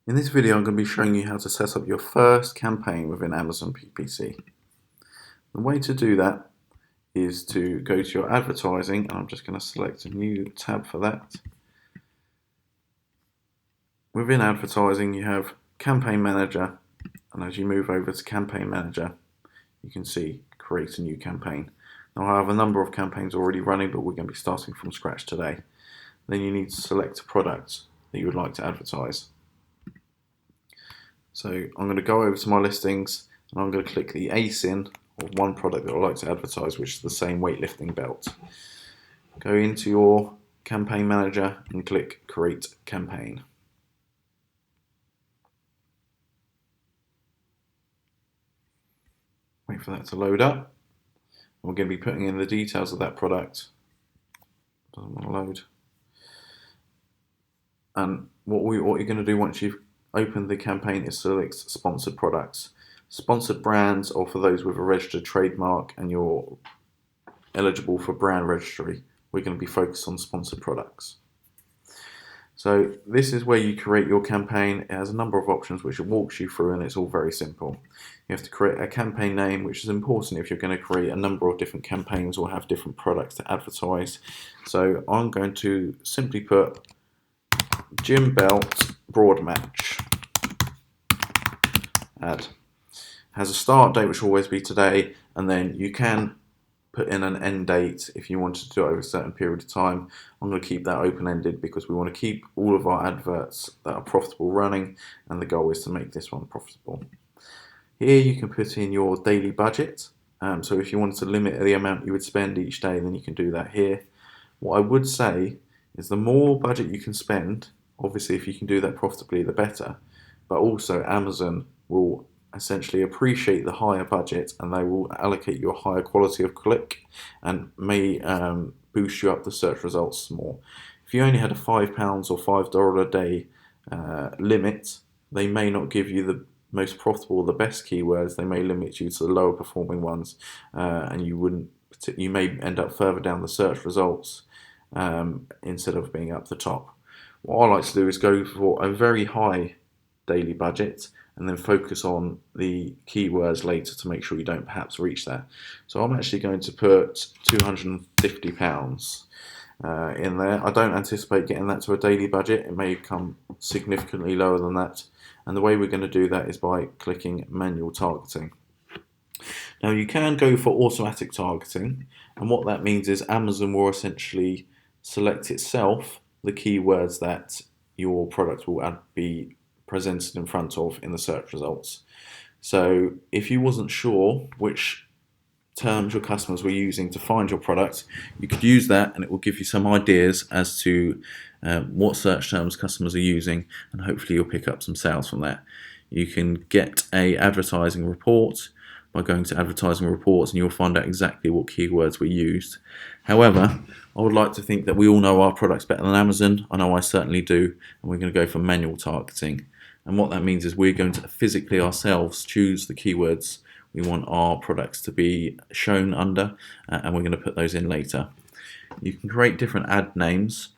In this video I'm going to be showing you how to set up your first campaign within Amazon PPC. The way to do that is to go to your advertising, and I'm just going to select a new tab for that. Within advertising you have Campaign Manager, and as you move over to Campaign Manager you can see create a new campaign. Now I have a number of campaigns already running, but we're going to be starting from scratch today. Then you need to select a product that you would like to advertise. So I'm going to go over to my listings and I'm going to click the ASIN of one product that I'd like to advertise, which is the same weightlifting belt. Go into your campaign manager and click create campaign. Wait for that to load up. We're going to be putting in the details of that product. Doesn't want to load. And what you're going to do once you've open the campaign is select sponsored products. Sponsored brands are for those with a registered trademark and you're eligible for brand registry. We're going to be focused on sponsored products. So this is where you create your campaign. It has a number of options which it walks you through, and it's all very simple. You have to create a campaign name, which is important if you're going to create a number of different campaigns or have different products to advertise. So I'm going to simply put Gym Belt Broad Match ad. Has a start date which will always be today, and then you can put in an end date if you wanted to do it over a certain period of time. I'm going to keep that open-ended because we want to keep all of our adverts that are profitable running, and the goal is to make this one profitable. Here you can put in your daily budget, so if you wanted to limit the amount you would spend each day, then you can do that here. What I would say is the more budget you can spend, obviously if you can do that profitably the better, but also Amazon will essentially appreciate the higher budget and they will allocate you a higher quality of click and may boost you up the search results more. If you only had a £5 or $5 a day limit, they may not give you the most profitable, the best keywords. They may limit you to the lower performing ones, and you may end up further down the search results instead of being up the top. What I like to do is go for a very high daily budget and then focus on the keywords later to make sure you don't perhaps reach that. So I'm actually going to put £250 in there. I don't anticipate getting that to a daily budget. It may come significantly lower than that. And the way we're going to do that is by clicking manual targeting. Now you can go for automatic targeting, and what that means is Amazon will essentially select itself the keywords that your product will be presented in front of in the search results. So if you wasn't sure which terms your customers were using to find your product, you could use that and it will give you some ideas as to what search terms customers are using, and hopefully you'll pick up some sales from that. You can get a advertising report by going to advertising reports, and you'll find out exactly what keywords were used. However, I would like to think that we all know our products better than Amazon. I know I certainly do, and we're going to go for manual targeting. And what that means is we're going to physically ourselves choose the keywords we want our products to be shown under, and we're going to put those in later. You can create different ad names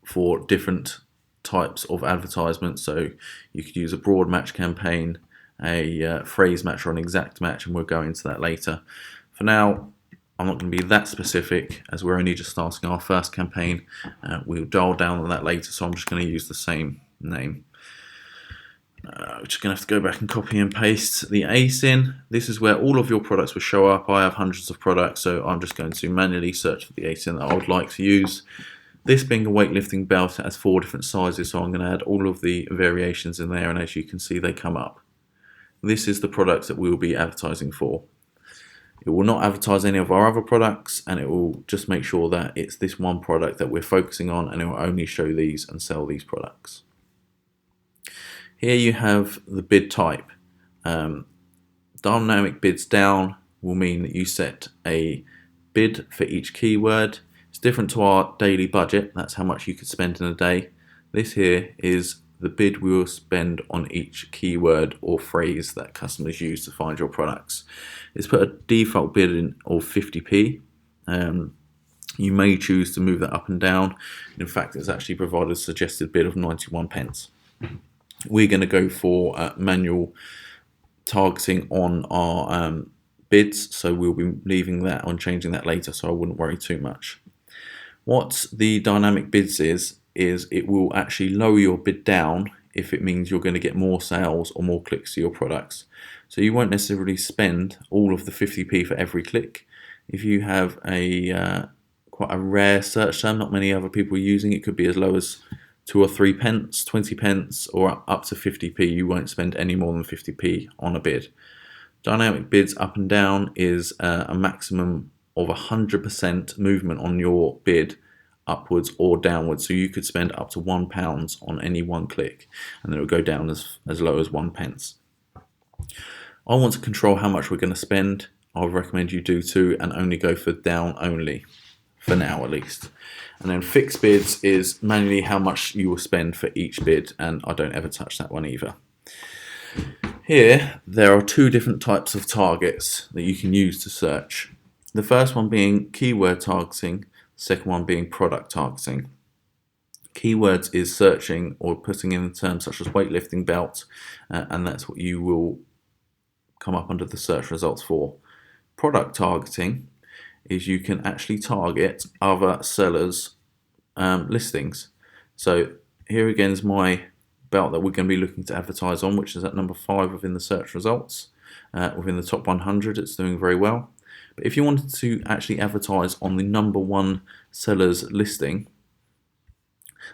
for different types of advertisements. So you could use a broad match campaign, a phrase match, or an exact match, and we'll go into that later. For now, I'm not going to be that specific as we're only just starting our first campaign. We'll dial down on that later, so I'm just going to use the same name. We're just going to have to go back and copy and paste the ASIN. This is where all of your products will show up. I have hundreds of products, so I'm just going to manually search for the ASIN that I would like to use. This being a weightlifting belt, it has 4 different sizes, so I'm going to add all of the variations in there, and as you can see they come up. This is the products that we will be advertising for. It will not advertise any of our other products, and it will just make sure that it's this one product that we're focusing on, and it will only show these and sell these products. Here you have the bid type. Dynamic bids down will mean that you set a bid for each keyword. It's different to our daily budget. That's how much you could spend in a day. This here is the bid we will spend on each keyword or phrase that customers use to find your products. It's put a default bid in of 50p. You may choose to move that up and down. In fact, it's actually provided a suggested bid of 91 pence. we're going to go for manual targeting on our bids, so we'll be leaving that on, changing that later, so I wouldn't worry too much. What the dynamic bids is it will actually lower your bid down if it means you're going to get more sales or more clicks to your products. So you won't necessarily spend all of the 50p for every click. If you have a quite a rare search term, not many other people are using, it could be as low as 2 or 3 pence, 20 pence, or up to 50p. You won't spend any more than 50p on a bid. Dynamic bids up and down is a maximum of 100% movement on your bid, upwards or downwards. So you could spend up to £1 on any one click, and then it will go down as low as 1 pence. I want to control how much we're going to spend. I would recommend you do too, and only go for down only, for now at least. And then fixed bids is manually how much you will spend for each bid, and I don't ever touch that one either. Here, there are 2 different types of targets that you can use to search. The first one being keyword targeting, the second one being product targeting. Keywords is searching or putting in terms such as weightlifting belt, and that's what you will come up under the search results for. Product targeting is you can actually target other sellers' listings. So here again is my belt that we're going to be looking to advertise on, which is at number 5 within the search results. Within the top 100, it's doing very well. But if you wanted to actually advertise on the number 1 seller's listing,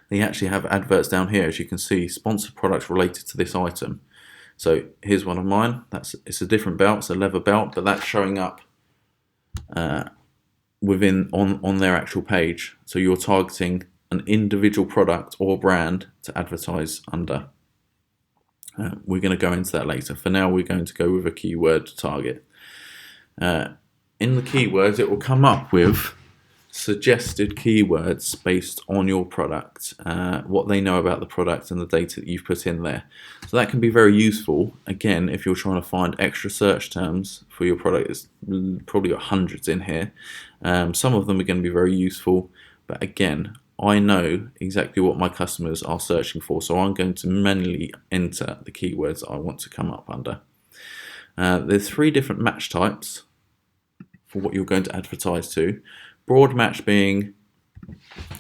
they actually have adverts down here, as you can see, sponsored products related to this item. So here's one of mine. It's a different belt, it's a leather belt, but that's showing up on their actual page. So you're targeting an individual product or brand to advertise under. We're going to go into that later. For now, we're going to go with a keyword target. In the keywords, it will come up with suggested keywords based on your product, what they know about the product and the data that you've put in there. So that can be very useful, again, if you're trying to find extra search terms for your product. It's probably got hundreds in here. Some of them are going to be very useful, but again, I know exactly what my customers are searching for, so I'm going to manually enter the keywords I want to come up under. There's 3 different match types for what you're going to advertise to. Broad match being,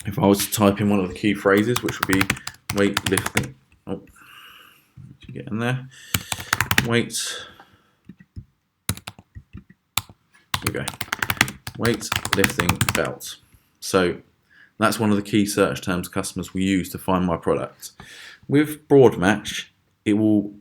if I was to type in one of the key phrases, which would be weightlifting. Oh, did you get in there? Weightlifting belt. So that's one of the key search terms customers will use to find my product. With broad match, it will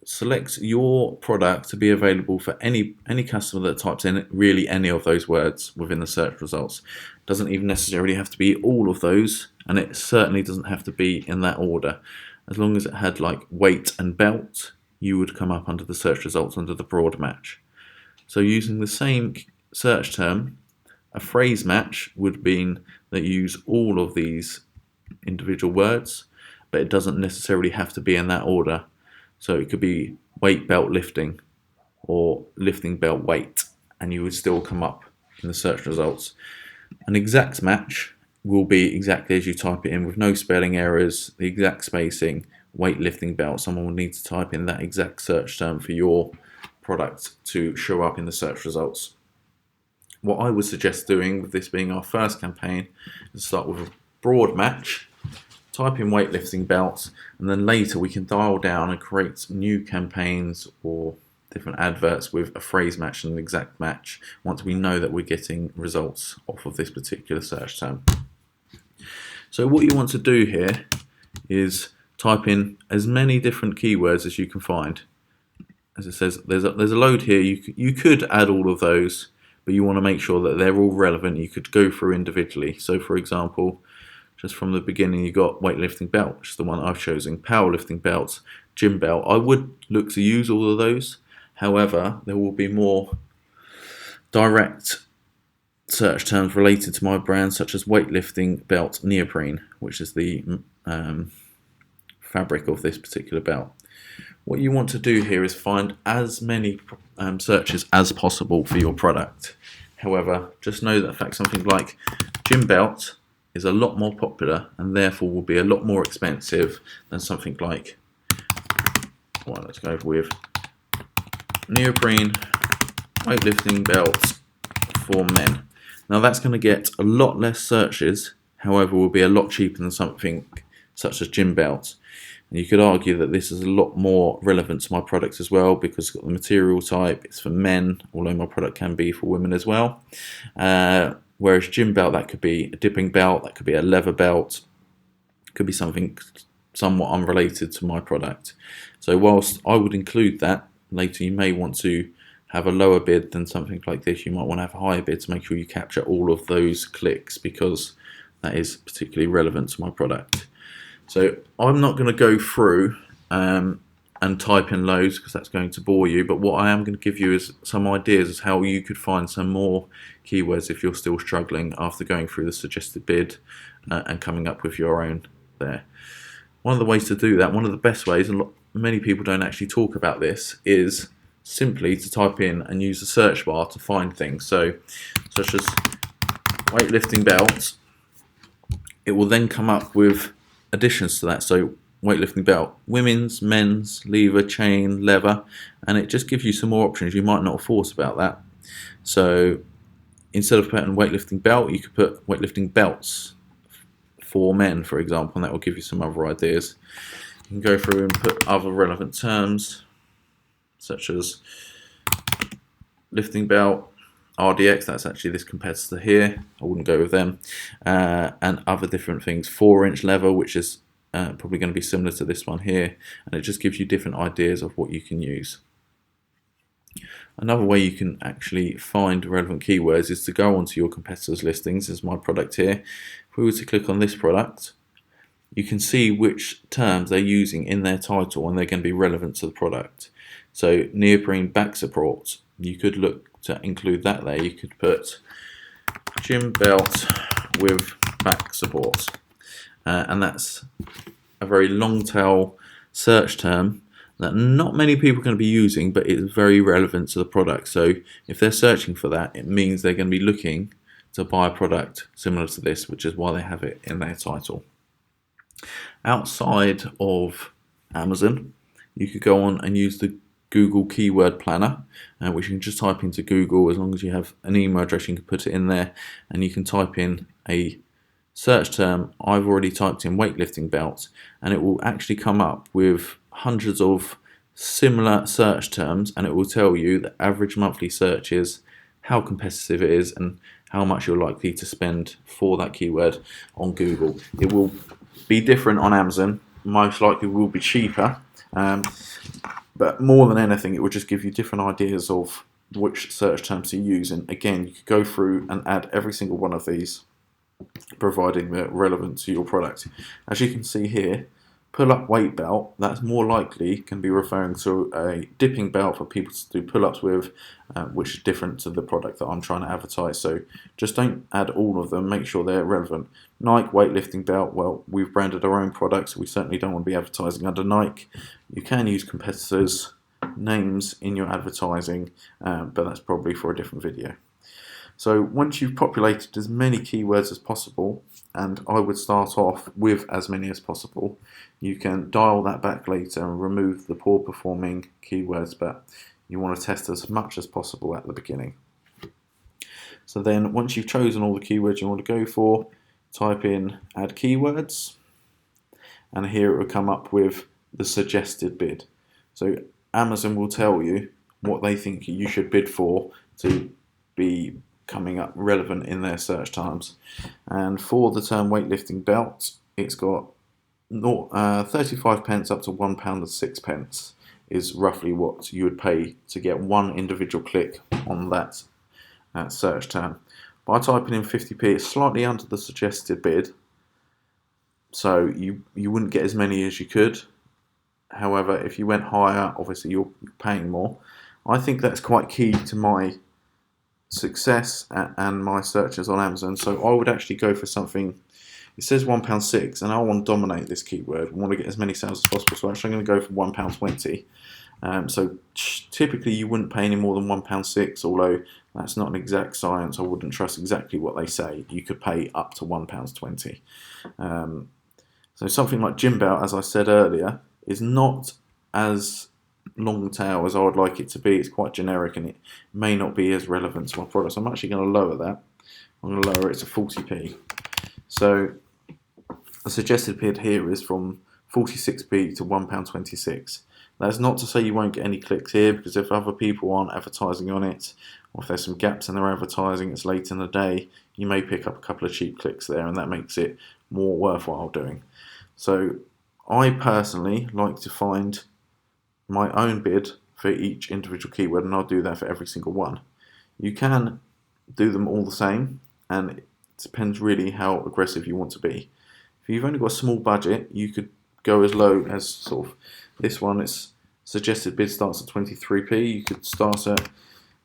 select your product to be available for any customer that types in really any of those words within the search results. It doesn't even necessarily have to be all of those, and it certainly doesn't have to be in that order. As long as it had like weight and belt, you would come up under the search results under the broad match. So using the same search term, a phrase match would mean that you use all of these individual words, but it doesn't necessarily have to be in that order. So it could be weight belt lifting or lifting belt weight, and you would still come up in the search results. An exact match will be exactly as you type it in, with no spelling errors, the exact spacing, weightlifting belt. Someone will need to type in that exact search term for your product to show up in the search results. What I would suggest doing, with this being our first campaign, is start with a broad match, type in weightlifting belts, and then later we can dial down and create new campaigns or different adverts with a phrase match and an exact match once we know that we're getting results off of this particular search term. So what you want to do here is type in as many different keywords as you can find. As it says, there's a load here. You could add all of those, but you want to make sure that they're all relevant. You could go through individually. So for example, just from the beginning, you got weightlifting belt, which is the one I've chosen, powerlifting belt, gym belt. I would look to use all of those. However, there will be more direct search terms related to my brand, such as weightlifting belt neoprene, which is the fabric of this particular belt. What you want to do here is find as many searches as possible for your product. However, just know that in fact something like gym belt is a lot more popular and therefore will be a lot more expensive than something like, well, let's go with neoprene weightlifting belts for men. Now that's going to get a lot less searches, however will be a lot cheaper than something such as gym belts. And you could argue that this is a lot more relevant to my product as well, because it's got the material type, it's for men, although my product can be for women as well. Whereas gym belt, that could be a dipping belt, that could be a leather belt, could be something somewhat unrelated to my product. So whilst I would include that, later you may want to have a lower bid than something like this. You might want to have a higher bid to make sure you capture all of those clicks, because that is particularly relevant to my product. So I'm not going to go through and type in loads because that's going to bore you, but what I am going to give you is some ideas as how you could find some more keywords if you're still struggling after going through the suggested bid and coming up with your own there. One of the ways to do that, one of the best ways, and many people don't actually talk about this, is simply to type in and use the search bar to find things. So, such as weightlifting belts, it will then come up with additions to that. So weightlifting belt, women's, men's, lever, chain, leather, and it just gives you some more options. You might not have thought about that. So instead of putting weightlifting belt, you could put weightlifting belts for men, for example, and that will give you some other ideas. You can go through and put other relevant terms, such as lifting belt, RDX, that's actually this competitor here, I wouldn't go with them, and other different things, 4-inch leather, which is probably going to be similar to this one here, and it just gives you different ideas of what you can use. Another way you can actually find relevant keywords is to go onto your competitors' listings. This is my product here. If we were to click on this product, you can see which terms they're using in their title and they're going to be relevant to the product. So neoprene back support, you could look to include that there. You could put gym belt with back support, and that's a very long tail search term that not many people are going to be using, but it's very relevant to the product. So if they're searching for that, it means they're going to be looking to buy a product similar to this, which is why they have it in their title. Outside of Amazon, you could go on and use the Google Keyword Planner, which you can just type into Google. As long as you have an email address, you can put it in there, and you can type in a search term. I've already typed in weightlifting belts, and it will actually come up with hundreds of similar search terms, and it will tell you the average monthly searches, how competitive it is, and how much you're likely to spend for that keyword on Google. It will be different on Amazon, most likely will be cheaper, but more than anything it will just give you different ideas of which search terms to use. And again, you could go through and add every single one of these, providing they're relevant to your product. As you can see here, pull-up weight belt, that's more likely can be referring to a dipping belt for people to do pull-ups with, which is different to the product that I'm trying to advertise. So just don't add all of them, make sure they're relevant. Nike weightlifting belt, well, we've branded our own products, so we certainly don't want to be advertising under Nike. You can use competitors' names in your advertising, but that's probably for a different video. So once you've populated as many keywords as possible, and I would start off with as many as possible, you can dial that back later and remove the poor performing keywords, but you want to test as much as possible at the beginning. So then once you've chosen all the keywords you want to go for, type in add keywords, and here it will come up with the suggested bid. So Amazon will tell you what they think you should bid for to be coming up relevant in their search terms. And for the term weightlifting belt, it's got 35 pence up to £1.06 is roughly what you would pay to get one individual click on that search term. By typing in 50p, it's slightly under the suggested bid, so you wouldn't get as many as you could. However, if you went higher, obviously you're paying more. I think that's quite key to my success and my searches on Amazon. So I would actually go for something, it says £1.06, and I want to dominate this keyword. I want to get as many sales as possible, so actually I'm going to go for £1.20. So typically you wouldn't pay any more than £1.06, although That's not an exact science. I wouldn't trust exactly what they say. You could pay up to £1.20. So something like Gym Belt, as I said earlier, is not as long tail as I would like it to be. It's quite generic and it may not be as relevant to my product. So I'm actually going to lower that. I'm going to lower it to 40p. So the suggested bid here is from 46p to £1.26. That's not to say you won't get any clicks here, because if other people aren't advertising on it, or if there's some gaps in their advertising, it's late in the day, you may pick up a couple of cheap clicks there, and that makes it more worthwhile doing. So I personally like to find my own bid for each individual keyword, and I'll do that for every single one. You can do them all the same, and it depends really how aggressive you want to be. If you've only got a small budget, you could go as low as sort of this one. Its suggested bid starts at 23p. You could start at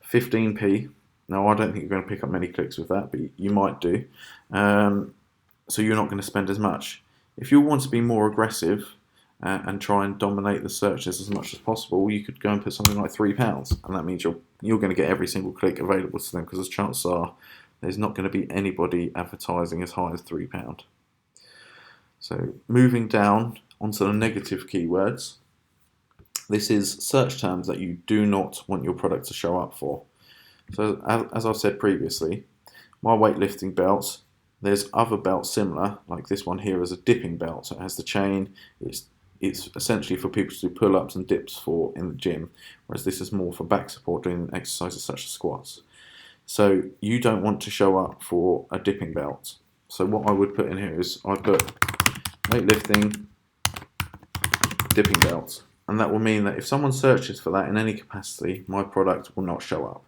15p. Now, I don't think you're going to pick up many clicks with that, but you might do. So you're not going to spend as much. If you want to be more aggressive and try and dominate the searches as much as possible, you could go and put something like £3, and that means you're going to get every single click available to them, because as chances are there's not going to be anybody advertising as high as £3. So moving down onto the negative keywords, this is search terms that you do not want your product to show up for. So as I've said previously, my weightlifting belts, there's other belts similar, like this one here is a dipping belt. So it has the chain, it's essentially for people to do pull-ups and dips for in the gym, whereas this is more for back support, doing exercises such as squats. So you don't want to show up for a dipping belt. So what I would put in here is I put weightlifting dipping belts, and that will mean that if someone searches for that in any capacity, my product will not show up,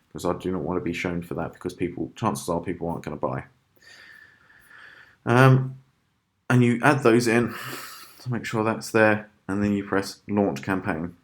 because I do not want to be shown for that, because chances are people aren't going to buy. And you add those in to make sure that's there, and then you press launch campaign.